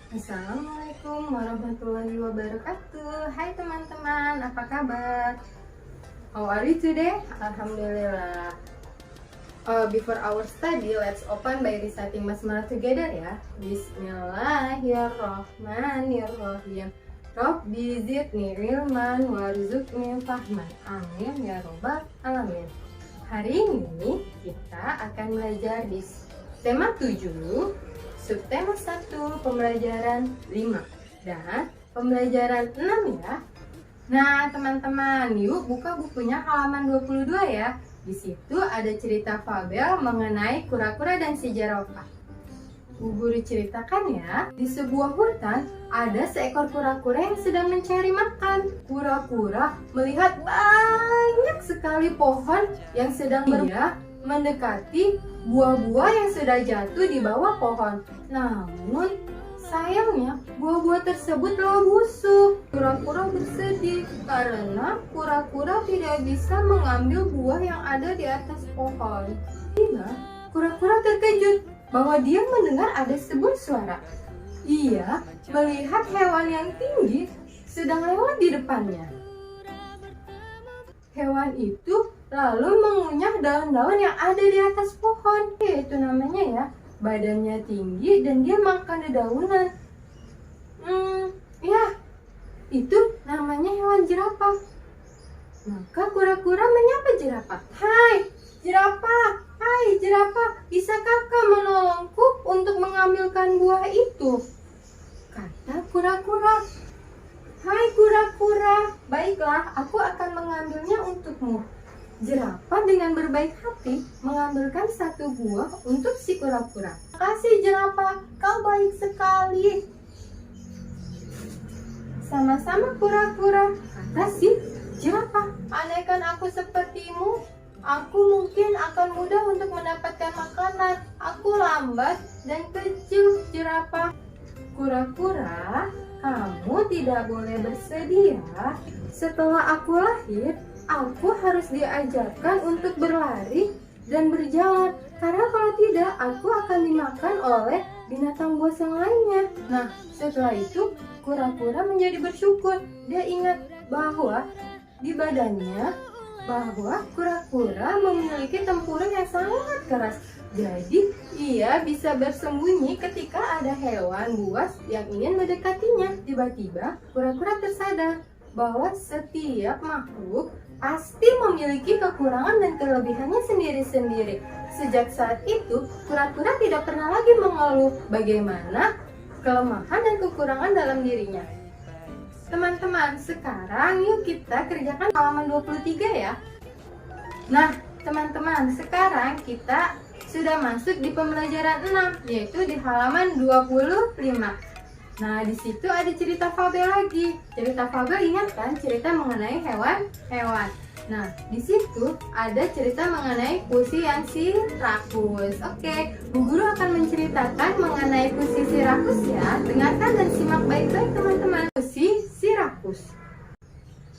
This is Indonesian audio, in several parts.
Assalamualaikum warahmatullahi wabarakatuh. Hai teman-teman, apa kabar? How are you today? Alhamdulillah. Before our study, let's open by reciting basmalah together ya. Bismillahirrahmanirrahim. Rabbi zidni ilman warzuqni fahman. Amin ya robbal alamin. Hari ini kita akan belajar di tema 7, subtema 1, pembelajaran 5 dan pembelajaran 6 ya. Nah, teman-teman, yuk buka bukunya halaman 22 ya. Di situ ada cerita fabel mengenai kura-kura dan si jerapah. Bu Guru ceritakan ya, di sebuah hutan ada seekor kura-kura yang sedang mencari makan. Kura-kura melihat banyak sekali pohon yang sedang mendekati buah-buah yang sudah jatuh di bawah pohon. Namun sayangnya buah-buah tersebut telah busuk. Kura-kura bersedih karena kura-kura tidak bisa mengambil buah yang ada di atas pohon. Tiba, kura-kura terkejut bahwa dia mendengar ada sebuah suara. Ia melihat hewan yang tinggi sedang lewat di depannya. Hewan itu lalu mengunyah daun-daun yang ada di atas pohon. Itu namanya ya, badannya tinggi dan dia makan dedaunan. Ya, itu namanya hewan jerapah. Maka kura-kura menyapa jerapah. Hai jerapah, hai jerapah, bisa kakak menolongku untuk mengambilkan buah itu? Kata kura-kura. Hai kura-kura, baiklah, aku akan mengambilnya untukmu. Jerapah dengan berbaik hati mengambilkan satu buah untuk si kura-kura. Kasih jerapah, kau baik sekali. Sama-sama kura-kura, kata si jerapah. Andaikan aku sepertimu, aku mungkin akan mudah untuk mendapatkan makanan. Aku lambat dan kecil, jerapah. Kura-kura, kamu tidak boleh bersedih ya. Setelah aku lahir, aku harus diajarkan untuk berlari dan berjalan. Karena kalau tidak, aku akan dimakan oleh binatang buas yang lainnya. Nah, setelah itu, kura-kura menjadi bersyukur. Dia ingat bahwa di badannya bahwa kura-kura memiliki tempurung yang sangat keras. Jadi, ia bisa bersembunyi ketika ada hewan buas yang ingin mendekatinya. Tiba-tiba, kura-kura tersadar bahwa setiap makhluk pasti memiliki kekurangan dan kelebihannya sendiri-sendiri. Sejak saat itu, kura-kura tidak pernah lagi mengeluh bagaimana kelemahan dan kekurangan dalam dirinya. Teman-teman, sekarang yuk kita kerjakan halaman 23 ya. Nah, teman-teman, sekarang kita sudah masuk di pembelajaran 6, yaitu di halaman 25. Nah, di situ ada cerita fabel lagi. Cerita fabel, ingat kan, cerita mengenai hewan-hewan. Nah, di situ ada cerita mengenai pusi yang si rakus. Oke, Bu Guru akan menceritakan mengenai pusi si rakus ya. Dengarkan dan simak baik-baik teman-teman. Pusi si rakus.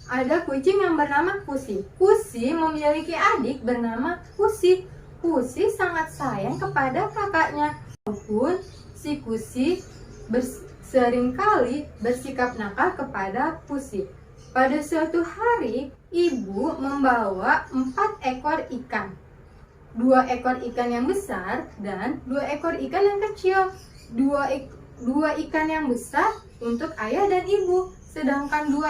Ada kucing yang bernama Pusi. Pusi memiliki adik bernama Pusi. Pusi sangat sayang kepada kakaknya. Walaupun si Pusi seringkali bersikap nakal kepada Pusi. Pada suatu hari, ibu membawa 4 ekor ikan. 2 ekor ikan yang besar dan 2 ekor ikan yang kecil. 2 ikan yang besar untuk ayah dan ibu, sedangkan 2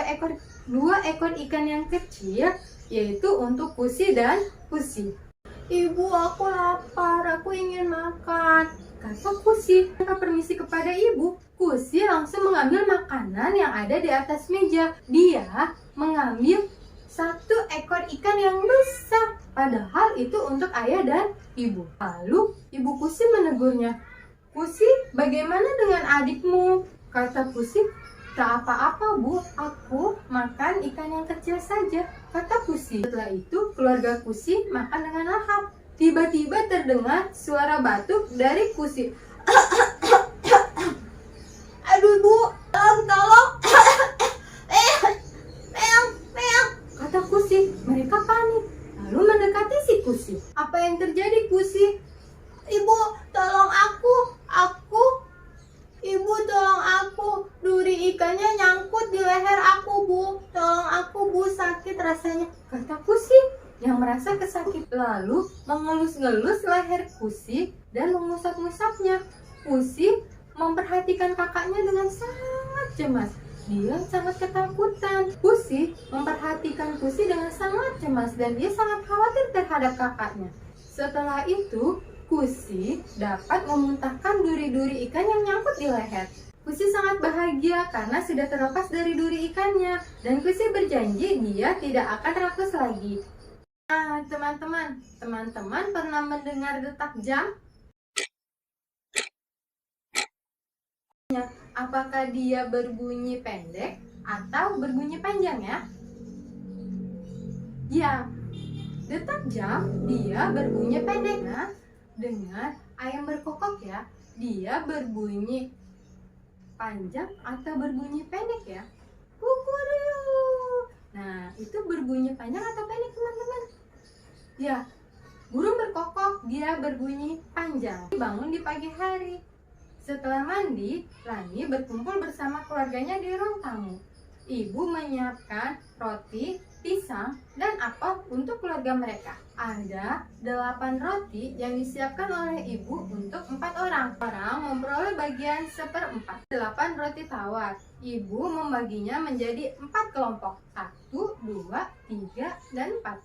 ekor ikan yang kecil yaitu untuk Pusi dan Pusi. Ibu, aku lapar, aku ingin makan, kata Pusi. Mereka permisi kepada ibu. Pusi langsung mengambil makanan yang ada di atas meja. Dia mengambil 1 ekor ikan yang besar, padahal itu untuk ayah dan ibu. Lalu ibu Pusi menegurnya. Pusi, bagaimana dengan adikmu? Kata Pusi. Tak apa-apa bu, aku makan ikan yang kecil saja, kata Pusi. Setelah itu keluarga Pusi makan dengan lahap. Tiba-tiba terdengar suara batuk dari Pusi. Aduh bu, tolong, meong, kata Pusi. Mereka panik, lalu mendekati si Pusi. Apa yang terjadi Pusi? Ibu, tolong aku, ibu tolong mengelus-ngelus leher Pusi dan mengusap-ngusapnya. Pusi memperhatikan kakaknya dengan sangat cemas. Dia sangat ketakutan. Pusi memperhatikan Pusi dengan sangat cemas dan dia sangat khawatir terhadap kakaknya. Setelah itu, Pusi dapat memuntahkan duri-duri ikan yang nyangkut di leher. Pusi sangat bahagia karena sudah terlepas dari duri ikannya dan Pusi berjanji dia tidak akan rakus lagi. Nah, teman-teman pernah mendengar detak jam? Apakah dia berbunyi pendek atau berbunyi panjang ya? Ya, detak jam dia berbunyi pendek. Nah, dengar ayam berkokok ya, dia berbunyi panjang atau berbunyi pendek ya? Kukuriu. Nah, itu berbunyi panjang atau pendek teman-teman? Ya, burung berkokok dia berbunyi panjang. Bangun di pagi hari. Setelah mandi, Lani berkumpul bersama keluarganya di ruang tamu. Ibu menyiapkan roti, pisang, dan apel untuk keluarga mereka. Ada 8 roti yang disiapkan oleh ibu untuk 4 orang. Orang memperoleh bagian 1/4. 8 roti tawar. Ibu membaginya menjadi 4 kelompok. 1, 2, 3, dan 4.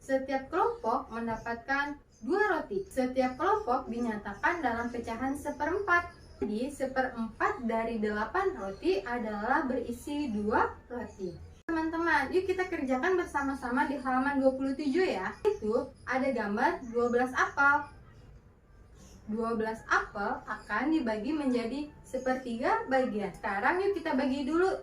Setiap kelompok mendapatkan 2 roti. Setiap kelompok dinyatakan dalam pecahan 1/4. Jadi 1/4 dari 8 roti adalah berisi 2 roti. Teman-teman, yuk kita kerjakan bersama-sama di halaman 27 ya. Itu ada gambar 12 apel. 12 apel akan dibagi menjadi 1/3 bagian. Sekarang yuk kita bagi dulu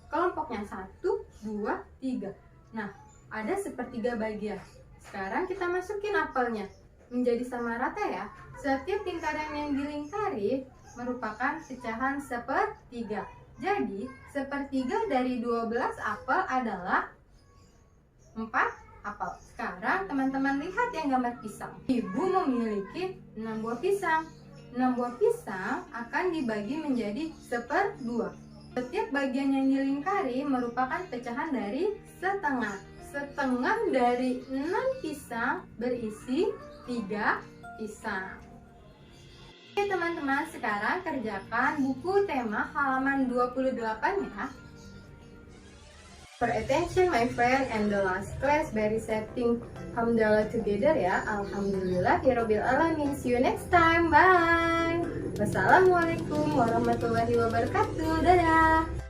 kelompoknya 1, 2, 3. Nah, ada 1/3 bagian. Sekarang kita masukin apelnya menjadi sama rata ya. Setiap lingkaran yang dilingkari merupakan pecahan 1/3. Jadi 1/3 dari 12 apel adalah 4 apel. Sekarang teman-teman lihat yang gambar pisang. Ibu memiliki 6 buah pisang. 6 buah pisang akan dibagi menjadi 1/2. Setiap bagian yang dilingkari merupakan pecahan dari setengah. Setengah dari 6 pisang berisi 3 pisang. Oke teman-teman, sekarang kerjakan buku tema halaman 28 ya. For attention my friend and the last class by reciting Hamdalah together ya. Alhamdulillahirabbil alamin. See you next time. Bye. Wassalamualaikum warahmatullahi wabarakatuh. Dadah.